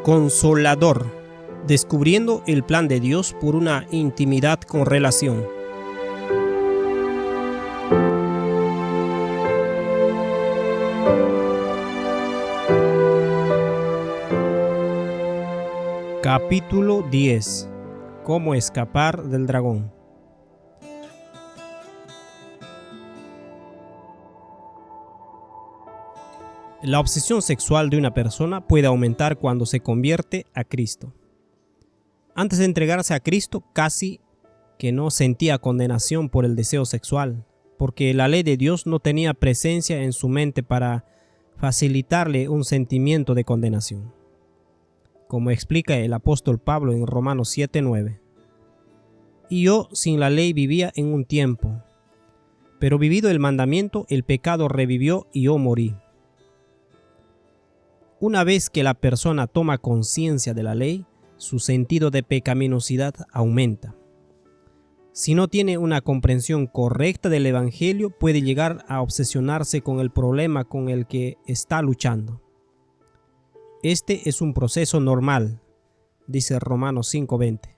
Consolador, descubriendo el plan de Dios por una intimidad con relación. Capítulo 10. ¿Cómo escapar del dragón? La obsesión sexual de una persona puede aumentar cuando se convierte a Cristo. Antes de entregarse a Cristo, casi que no sentía condenación por el deseo sexual, porque la ley de Dios no tenía presencia en su mente para facilitarle un sentimiento de condenación. Como explica el apóstol Pablo en Romanos 7:9. Y yo sin la ley vivía en un tiempo, pero vivido el mandamiento, el pecado revivió y yo morí. Una vez que la persona toma conciencia de la ley, su sentido de pecaminosidad aumenta. Si no tiene una comprensión correcta del Evangelio, puede llegar a obsesionarse con el problema con el que está luchando. Este es un proceso normal, dice Romanos 5:20.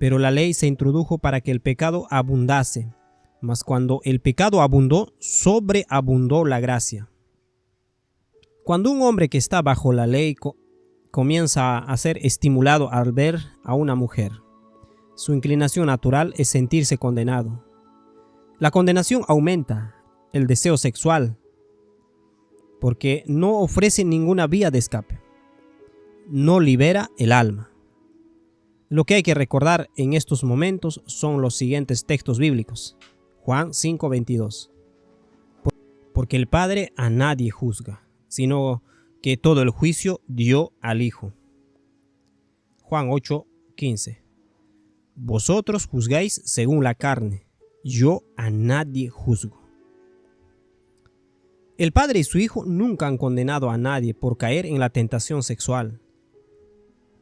Pero la ley se introdujo para que el pecado abundase, mas cuando el pecado abundó, sobreabundó la gracia. Cuando un hombre que está bajo la ley comienza a ser estimulado al ver a una mujer, su inclinación natural es sentirse condenado. La condenación aumenta el deseo sexual porque no ofrece ninguna vía de escape. No libera el alma. Lo que hay que recordar en estos momentos son los siguientes textos bíblicos. Juan 5:22. Porque el Padre a nadie juzga, sino que todo el juicio dio al Hijo. Juan 8:15. Vosotros juzgáis según la carne, yo a nadie juzgo. El Padre y su Hijo nunca han condenado a nadie por caer en la tentación sexual.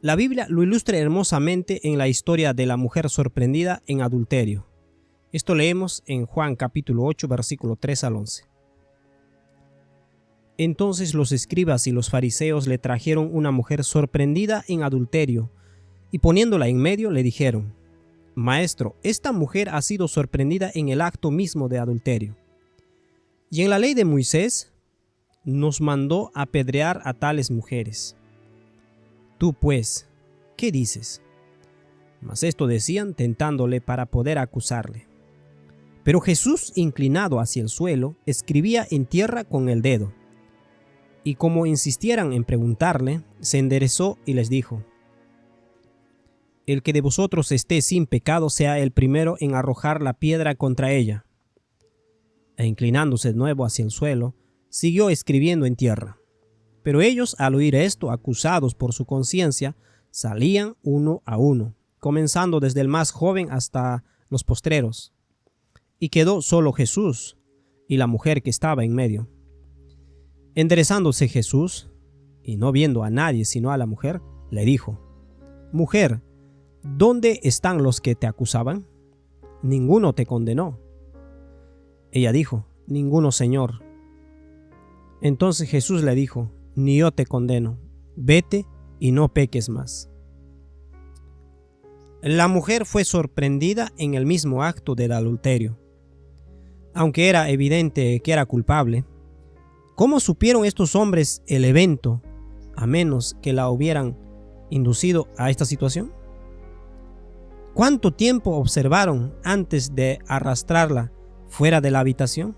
La Biblia lo ilustra hermosamente en la historia de la mujer sorprendida en adulterio. Esto leemos en Juan capítulo 8, versículo 3 al 11. Entonces los escribas y los fariseos le trajeron una mujer sorprendida en adulterio, y poniéndola en medio le dijeron: Maestro, esta mujer ha sido sorprendida en el acto mismo de adulterio. Y en la ley de Moisés nos mandó apedrear a tales mujeres. Tú pues, ¿qué dices? Mas esto decían tentándole para poder acusarle. Pero Jesús, inclinado hacia el suelo, escribía en tierra con el dedo. Y como insistieran en preguntarle, se enderezó y les dijo: El que de vosotros esté sin pecado sea el primero en arrojar la piedra contra ella. E inclinándose de nuevo hacia el suelo, siguió escribiendo en tierra. Pero ellos, al oír esto, acusados por su conciencia, salían uno a uno, comenzando desde el más joven hasta los postreros. Y quedó solo Jesús y la mujer que estaba en medio. Enderezándose Jesús, y no viendo a nadie sino a la mujer, le dijo: Mujer, ¿dónde están los que te acusaban? Ninguno te condenó. Ella dijo: Ninguno, Señor. Entonces Jesús le dijo: Ni yo te condeno. Vete y no peques más. La mujer fue sorprendida en el mismo acto del adulterio. Aunque era evidente que era culpable, ¿cómo supieron estos hombres el evento, a menos que la hubieran inducido a esta situación? ¿Cuánto tiempo observaron antes de arrastrarla fuera de la habitación?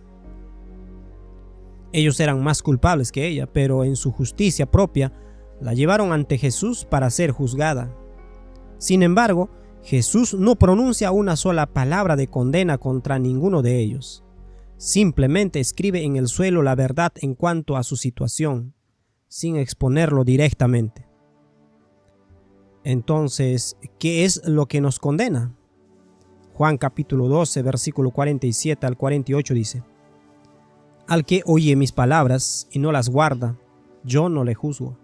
Ellos eran más culpables que ella, pero en su justicia propia la llevaron ante Jesús para ser juzgada. Sin embargo, Jesús no pronuncia una sola palabra de condena contra ninguno de ellos. Simplemente escribe en el suelo la verdad en cuanto a su situación, sin exponerlo directamente. Entonces, ¿qué es lo que nos condena? Juan capítulo 12, versículo 47 al 48 dice: Al que oye mis palabras y no las guarda, yo no le juzgo,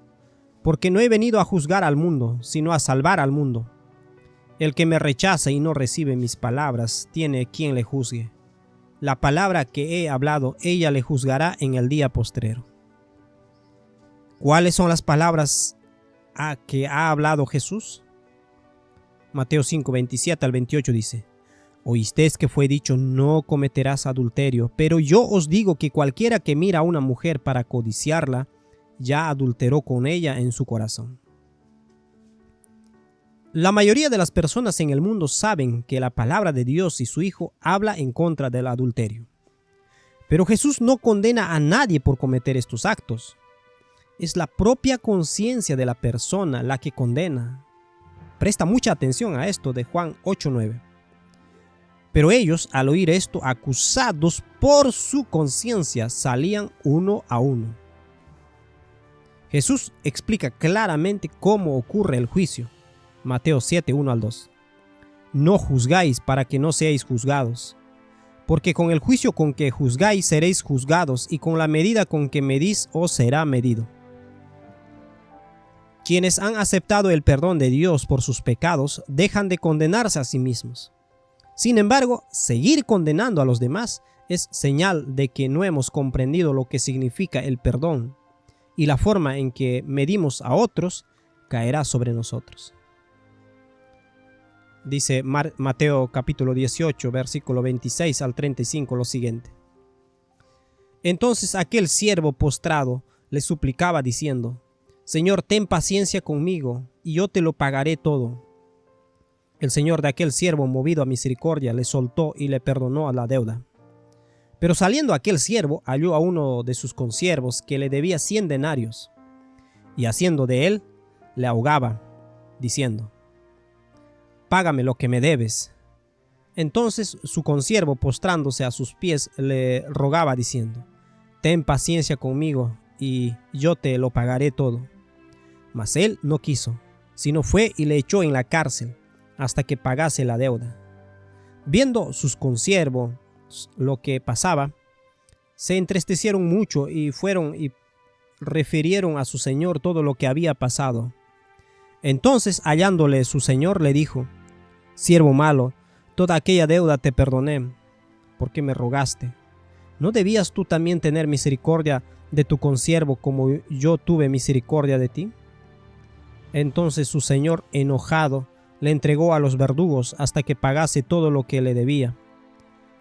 porque no he venido a juzgar al mundo, sino a salvar al mundo. El que me rechaza y no recibe mis palabras, tiene quien le juzgue. La palabra que he hablado, ella le juzgará en el día postrero. ¿Cuáles son las palabras que ha hablado Jesús? Mateo 5, 27 al 28 dice: Oísteis que fue dicho, no cometerás adulterio, pero yo os digo que cualquiera que mira a una mujer para codiciarla, ya adulteró con ella en su corazón. La mayoría de las personas en el mundo saben que la palabra de Dios y su Hijo habla en contra del adulterio. Pero Jesús no condena a nadie por cometer estos actos. Es la propia conciencia de la persona la que condena. Presta mucha atención a esto de Juan 8:9. Pero ellos, al oír esto, acusados por su conciencia, salían uno a uno. Jesús explica claramente cómo ocurre el juicio. Mateo 7, 1 al 2. No juzgáis para que no seáis juzgados, porque con el juicio con que juzgáis seréis juzgados, y con la medida con que medís os será medido. Quienes han aceptado el perdón de Dios por sus pecados dejan de condenarse a sí mismos. Sin embargo, seguir condenando a los demás es señal de que no hemos comprendido lo que significa el perdón, y la forma en que medimos a otros caerá sobre nosotros. Dice Mateo capítulo 18, versículo 26 al 35 lo siguiente: Entonces aquel siervo postrado le suplicaba diciendo: Señor, ten paciencia conmigo, y yo te lo pagaré todo. El señor de aquel siervo, movido a misericordia, le soltó y le perdonó a la deuda. Pero saliendo aquel siervo, halló a uno de sus consiervos que le debía 100 denarios, y haciendo de él, le ahogaba, diciendo: Págame lo que me debes. Entonces su consiervo, postrándose a sus pies, le rogaba diciendo: Ten paciencia conmigo, y yo te lo pagaré todo. Mas él no quiso, sino fue y le echó en la cárcel hasta que pagase la deuda. Viendo sus consiervos lo que pasaba, se entristecieron mucho y fueron y refirieron a su señor todo lo que había pasado. Entonces, hallándole su señor, le dijo: Siervo malo, toda aquella deuda te perdoné, porque me rogaste. ¿No debías tú también tener misericordia de tu consiervo como yo tuve misericordia de ti? Entonces su señor, enojado, le entregó a los verdugos hasta que pagase todo lo que le debía.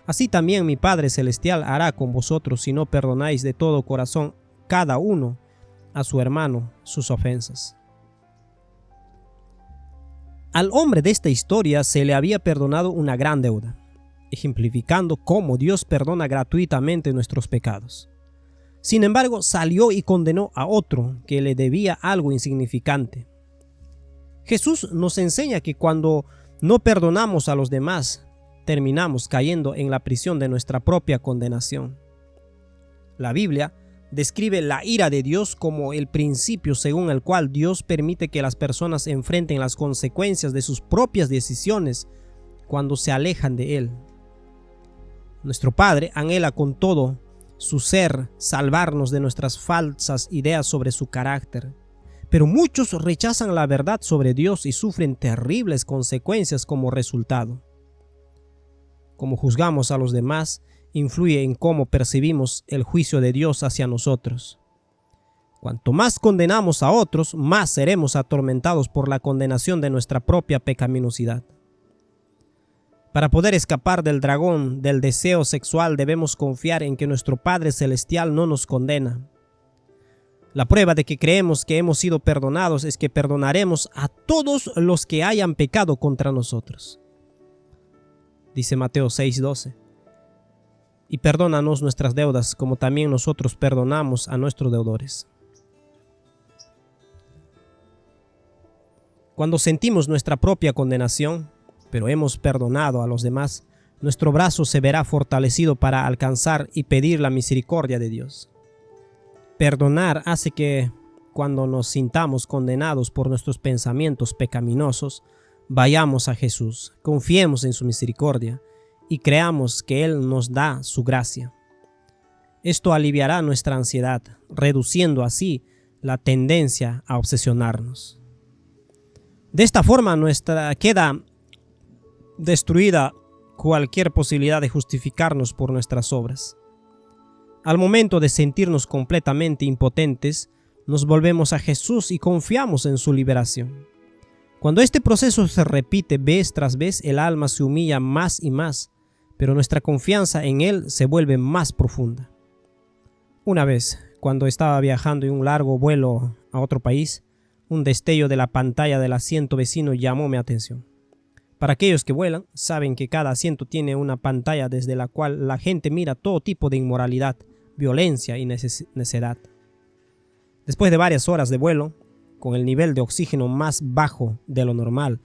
Así también mi Padre Celestial hará con vosotros si no perdonáis de todo corazón cada uno a su hermano sus ofensas. Al hombre de esta historia se le había perdonado una gran deuda, ejemplificando cómo Dios perdona gratuitamente nuestros pecados. Sin embargo, salió y condenó a otro que le debía algo insignificante. Jesús nos enseña que cuando no perdonamos a los demás, terminamos cayendo en la prisión de nuestra propia condenación. La Biblia describe la ira de Dios como el principio según el cual Dios permite que las personas enfrenten las consecuencias de sus propias decisiones cuando se alejan de Él. Nuestro Padre anhela con todo su ser salvarnos de nuestras falsas ideas sobre su carácter. Pero muchos rechazan la verdad sobre Dios y sufren terribles consecuencias como resultado. Cómo juzgamos a los demás influye en cómo percibimos el juicio de Dios hacia nosotros. Cuanto más condenamos a otros, más seremos atormentados por la condenación de nuestra propia pecaminosidad. Para poder escapar del dragón del deseo sexual, debemos confiar en que nuestro Padre Celestial no nos condena. La prueba de que creemos que hemos sido perdonados es que perdonaremos a todos los que hayan pecado contra nosotros. Dice Mateo 6:12. Y perdónanos nuestras deudas, como también nosotros perdonamos a nuestros deudores. Cuando sentimos nuestra propia condenación, pero hemos perdonado a los demás, nuestro brazo se verá fortalecido para alcanzar y pedir la misericordia de Dios. Perdonar hace que, cuando nos sintamos condenados por nuestros pensamientos pecaminosos, vayamos a Jesús, confiemos en su misericordia y creamos que Él nos da su gracia. Esto aliviará nuestra ansiedad, reduciendo así la tendencia a obsesionarnos. De esta forma queda destruida cualquier posibilidad de justificarnos por nuestras obras. Al momento de sentirnos completamente impotentes, nos volvemos a Jesús y confiamos en su liberación. Cuando este proceso se repite vez tras vez, el alma se humilla más y más, pero nuestra confianza en Él se vuelve más profunda. Una vez, cuando estaba viajando en un largo vuelo a otro país, un destello de la pantalla del asiento vecino llamó mi atención. Para aquellos que vuelan, saben que cada asiento tiene una pantalla desde la cual la gente mira todo tipo de inmoralidad, violencia y necedad. Después de varias horas de vuelo, con el nivel de oxígeno más bajo de lo normal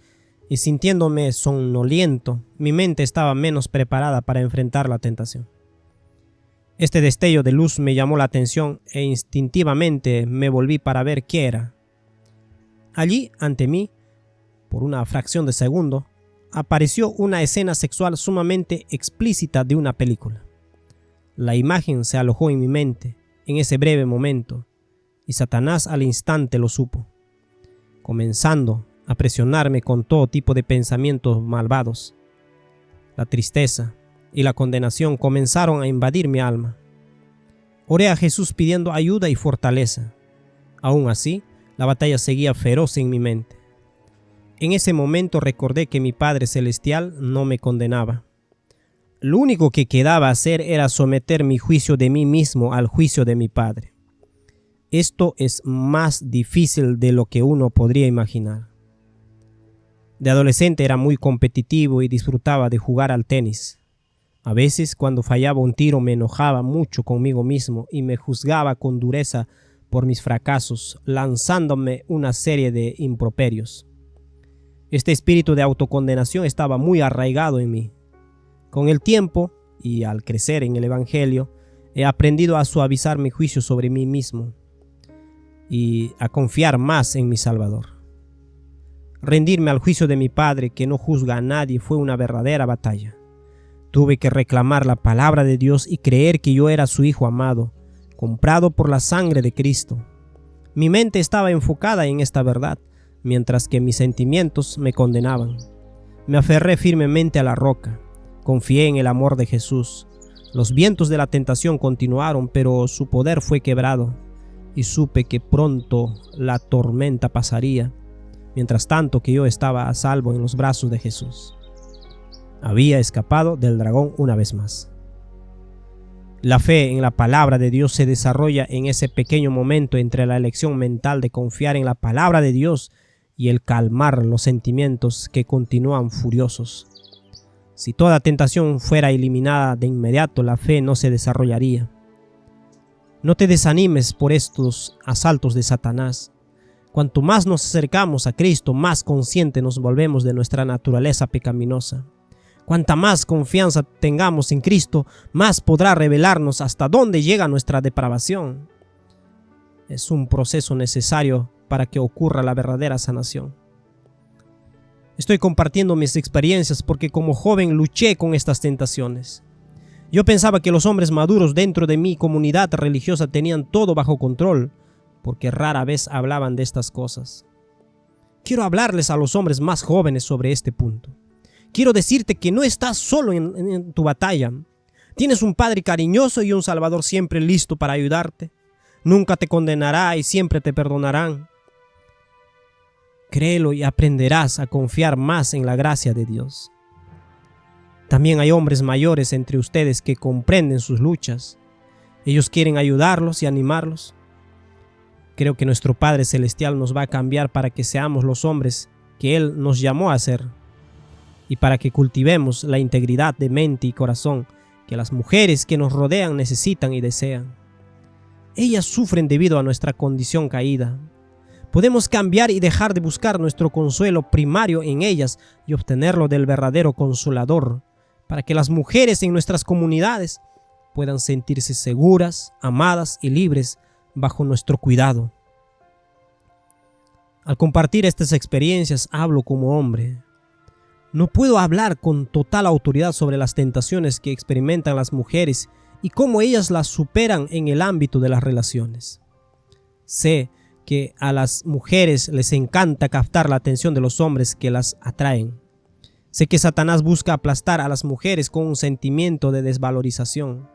y sintiéndome somnoliento, mi mente estaba menos preparada para enfrentar la tentación. Este destello de luz me llamó la atención e instintivamente me volví para ver qué era. Allí, ante mí, por una fracción de segundo, apareció una escena sexual sumamente explícita de una película. La imagen se alojó en mi mente en ese breve momento, y Satanás al instante lo supo, comenzando a presionarme con todo tipo de pensamientos malvados. La tristeza y la condenación comenzaron a invadir mi alma. Oré a Jesús pidiendo ayuda y fortaleza. Aún así, la batalla seguía feroz en mi mente. En ese momento recordé que mi Padre Celestial no me condenaba. Lo único que quedaba hacer era someter mi juicio de mí mismo al juicio de mi Padre. Esto es más difícil de lo que uno podría imaginar. De adolescente era muy competitivo y disfrutaba de jugar al tenis. A veces, cuando fallaba un tiro, me enojaba mucho conmigo mismo y me juzgaba con dureza por mis fracasos, lanzándome una serie de improperios. Este espíritu de autocondenación estaba muy arraigado en mí. Con el tiempo, y al crecer en el Evangelio, he aprendido a suavizar mi juicio sobre mí mismo y a confiar más en mi Salvador. Rendirme al juicio de mi Padre, que no juzga a nadie, fue una verdadera batalla. Tuve que reclamar la palabra de Dios y creer que yo era su Hijo amado, comprado por la sangre de Cristo. Mi mente estaba enfocada en esta verdad, mientras que mis sentimientos me condenaban. Me aferré firmemente a la roca, confié en el amor de Jesús. Los vientos de la tentación continuaron, pero su poder fue quebrado, y supe que pronto la tormenta pasaría, mientras tanto que yo estaba a salvo en los brazos de Jesús. Había escapado del dragón una vez más. La fe en la palabra de Dios se desarrolla en ese pequeño momento entre la elección mental de confiar en la palabra de Dios y el calmar los sentimientos que continúan furiosos. Si toda tentación fuera eliminada de inmediato, la fe no se desarrollaría. No te desanimes por estos asaltos de Satanás. Cuanto más nos acercamos a Cristo, más conscientes nos volvemos de nuestra naturaleza pecaminosa. Cuanta más confianza tengamos en Cristo, más podrá revelarnos hasta dónde llega nuestra depravación. Es un proceso necesario para que ocurra la verdadera sanación. Estoy compartiendo mis experiencias porque como joven luché con estas tentaciones. Yo pensaba que los hombres maduros dentro de mi comunidad religiosa tenían todo bajo control, porque rara vez hablaban de estas cosas. Quiero hablarles a los hombres más jóvenes sobre este punto. Quiero decirte que no estás solo en tu batalla. Tienes un Padre cariñoso y un Salvador siempre listo para ayudarte. Nunca te condenará y siempre te perdonarán. Créelo y aprenderás a confiar más en la gracia de Dios. También hay hombres mayores entre ustedes que comprenden sus luchas. Ellos quieren ayudarlos y animarlos. Creo que nuestro Padre Celestial nos va a cambiar para que seamos los hombres que Él nos llamó a ser y para que cultivemos la integridad de mente y corazón que las mujeres que nos rodean necesitan y desean. Ellas sufren debido a nuestra condición caída. Podemos cambiar y dejar de buscar nuestro consuelo primario en ellas y obtenerlo del verdadero Consolador, para que las mujeres en nuestras comunidades puedan sentirse seguras, amadas y libres bajo nuestro cuidado. Al compartir estas experiencias hablo como hombre. No puedo hablar con total autoridad sobre las tentaciones que experimentan las mujeres y cómo ellas las superan en el ámbito de las relaciones. Sé que a las mujeres les encanta captar la atención de los hombres que las atraen. Sé que Satanás busca aplastar a las mujeres con un sentimiento de desvalorización.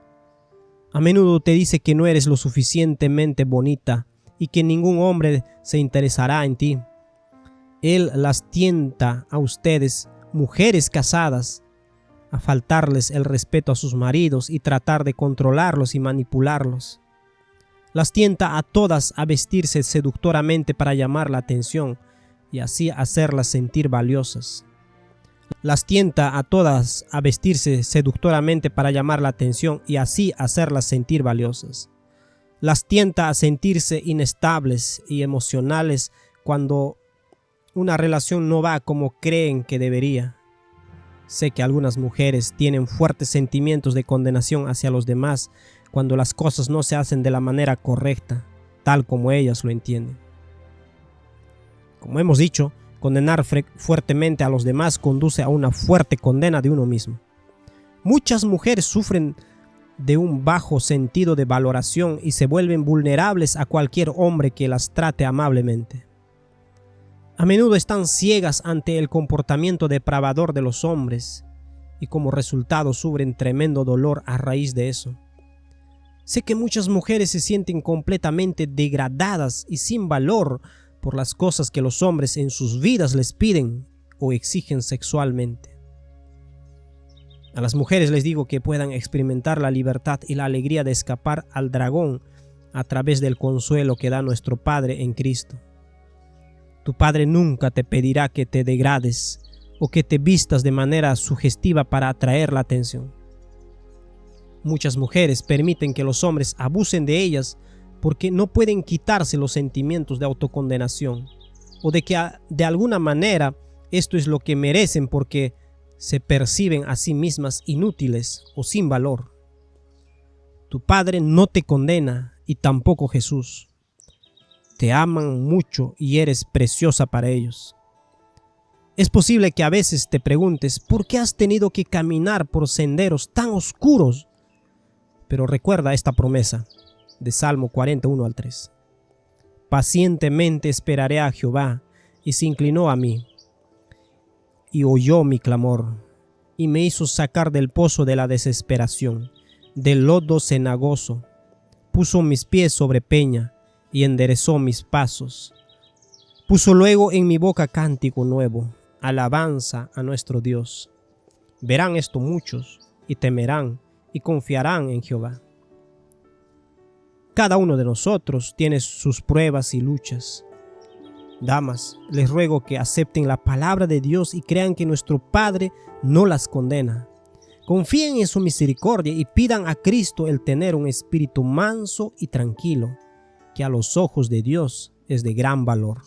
A menudo te dice que no eres lo suficientemente bonita y que ningún hombre se interesará en ti. Él las tienta a ustedes, mujeres casadas, a faltarles el respeto a sus maridos y tratar de controlarlos y manipularlos. Las tienta a todas a vestirse seductoramente para llamar la atención y así hacerlas sentir valiosas. Las tienta a todas a vestirse seductoramente para llamar la atención y así hacerlas sentir valiosas. Las tienta a sentirse inestables y emocionales cuando una relación no va como creen que debería. Sé que algunas mujeres tienen fuertes sentimientos de condenación hacia los demás cuando las cosas no se hacen de la manera correcta, tal como ellas lo entienden. Como hemos dicho, condenar fuertemente a los demás conduce a una fuerte condena de uno mismo. Muchas mujeres sufren de un bajo sentido de valoración y se vuelven vulnerables a cualquier hombre que las trate amablemente. A menudo están ciegas ante el comportamiento depravador de los hombres y como resultado sufren tremendo dolor a raíz de eso. Sé que muchas mujeres se sienten completamente degradadas y sin valor por las cosas que los hombres en sus vidas les piden o exigen sexualmente. A las mujeres les digo que puedan experimentar la libertad y la alegría de escapar al dragón a través del consuelo que da nuestro Padre en Cristo. Tu Padre nunca te pedirá que te degrades o que te vistas de manera sugestiva para atraer la atención. Muchas mujeres permiten que los hombres abusen de ellas porque no pueden quitarse los sentimientos de autocondenación o de que de alguna manera esto es lo que merecen porque se perciben a sí mismas inútiles o sin valor. Tu Padre no te condena y tampoco Jesús. Te aman mucho y eres preciosa para ellos. Es posible que a veces te preguntes por qué has tenido que caminar por senderos tan oscuros, pero recuerda esta promesa de Salmo 41:3. Pacientemente esperaré a Jehová y se inclinó a mí y oyó mi clamor y me hizo sacar del pozo de la desesperación, del lodo cenagoso. Puso mis pies sobre peña y enderezó mis pasos. Puso luego en mi boca cántico nuevo, alabanza a nuestro Dios. Verán esto muchos y temerán y confiarán en Jehová. Cada uno de nosotros tiene sus pruebas y luchas. Damas, les ruego que acepten la palabra de Dios y crean que nuestro Padre no las condena. Confíen en su misericordia y pidan a Cristo el tener un espíritu manso y tranquilo, que a los ojos de Dios es de gran valor.